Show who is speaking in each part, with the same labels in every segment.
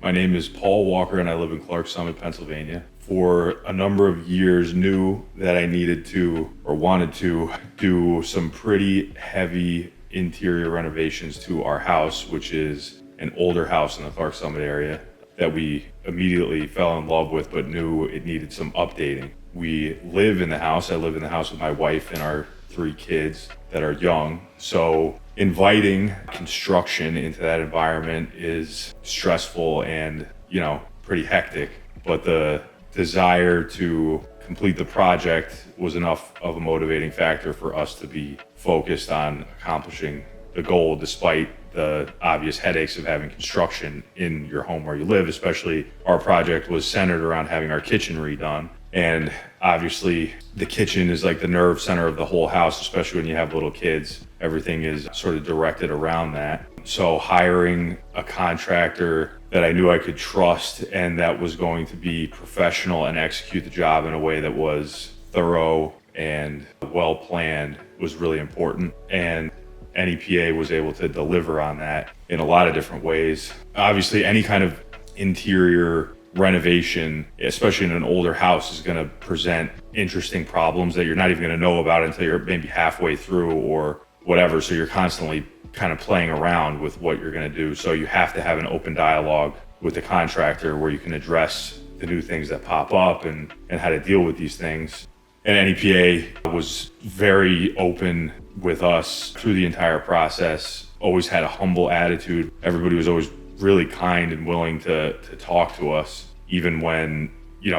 Speaker 1: My name is Paul Walker and I live in Clark Summit, Pennsylvania. For a number of years, knew that I needed to or wanted to do some pretty heavy interior renovations to our house, which is an older house in the Clark Summit area that we immediately fell in love with, but knew it needed some updating. We live in the house. I live in the house with my wife and our 3 kids that are young. So inviting construction into that environment is stressful and, pretty hectic. But the desire to complete the project was enough of a motivating factor for us to be focused on accomplishing the goal, despite the obvious headaches of having construction in your home where you live. Especially our project was centered around having our kitchen redone. And obviously the kitchen is like the nerve center of the whole house, especially when you have little kids. Everything is sort of directed around that. So hiring a contractor that I knew I could trust and that was going to be professional and execute the job in a way that was thorough and well planned was really important. And NEPA was able to deliver on that in a lot of different ways. Obviously, any kind of interior renovation, especially in an older house, is going to present interesting problems that you're not even going to know about until you're maybe halfway through or whatever. So you're constantly kind of playing around with what you're going to do. So you have to have an open dialogue with the contractor where you can address the new things that pop up and how to deal with these things. And NEPA was very open with us through the entire process, always had a humble attitude. Everybody was always really kind and willing to talk to us, even when,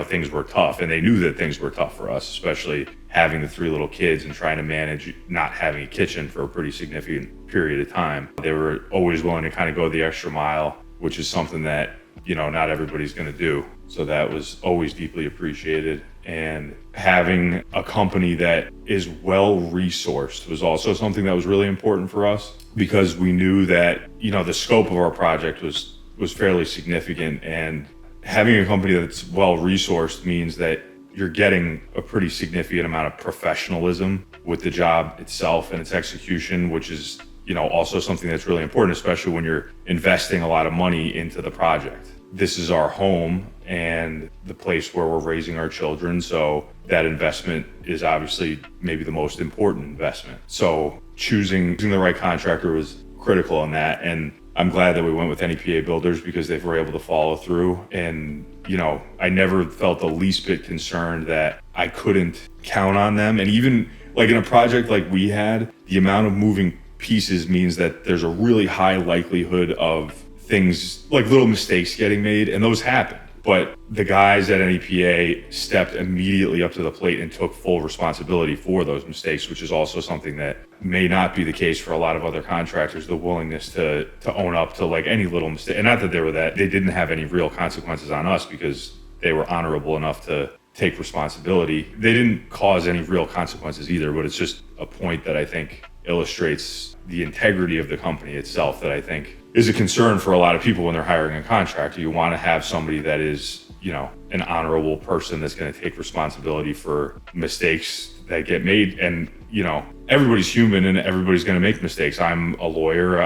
Speaker 1: things were tough. And they knew that things were tough for us, especially having the 3 little kids and trying to manage not having a kitchen for a pretty significant period of time. They were always willing to kind of go the extra mile, which is something that, not everybody's going to do. So that was always deeply appreciated. And having a company that is well resourced was also something that was really important for us, because we knew that, the scope of our project was fairly significant, and having a company that's well resourced means that you're getting a pretty significant amount of professionalism with the job itself and its execution, which is, also something that's really important, especially when you're investing a lot of money into the project. This is our home and the place where we're raising our children. So that investment is obviously maybe the most important investment. So choosing the right contractor was critical in that. And I'm glad that we went with NEPA Builders because they were able to follow through. And, I never felt the least bit concerned that I couldn't count on them. And even like in a project like we had, the amount of moving pieces means that there's a really high likelihood of things like little mistakes getting made, and those happen. But the guys at NEPA stepped immediately up to the plate and took full responsibility for those mistakes, which is also something that may not be the case for a lot of other contractors, the willingness to own up to like any little mistake. And not that they didn't have any real consequences on us because they were honorable enough to take responsibility. They didn't cause any real consequences either, but it's just a point that I think illustrates the integrity of the company itself that I think is a concern for a lot of people when they're hiring a contractor. You want to have somebody that is, an honorable person that's going to take responsibility for mistakes that get made. And, everybody's human and everybody's going to make mistakes. I'm a lawyer,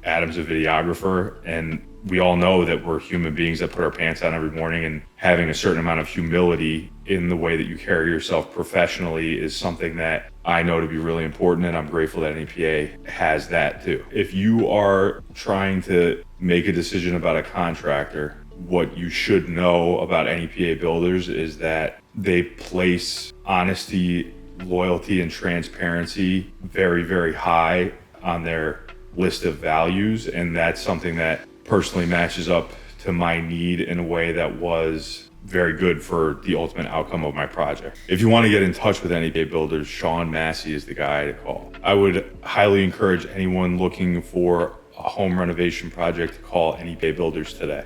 Speaker 1: Adam's a videographer, and we all know that we're human beings that put our pants on every morning, and having a certain amount of humility in the way that you carry yourself professionally is something that I know to be really important, and I'm grateful that NEPA has that too. If you are trying to make a decision about a contractor, what you should know about NEPA Builders is that they place honesty, loyalty, and transparency very, very high on their list of values, and that's something that personally matches up to my need in a way that was very good for the ultimate outcome of my project. If you want to get in touch with NEPA Builders, Sean Massey is the guy to call. I would highly encourage anyone looking for a home renovation project to call NEPA Builders today.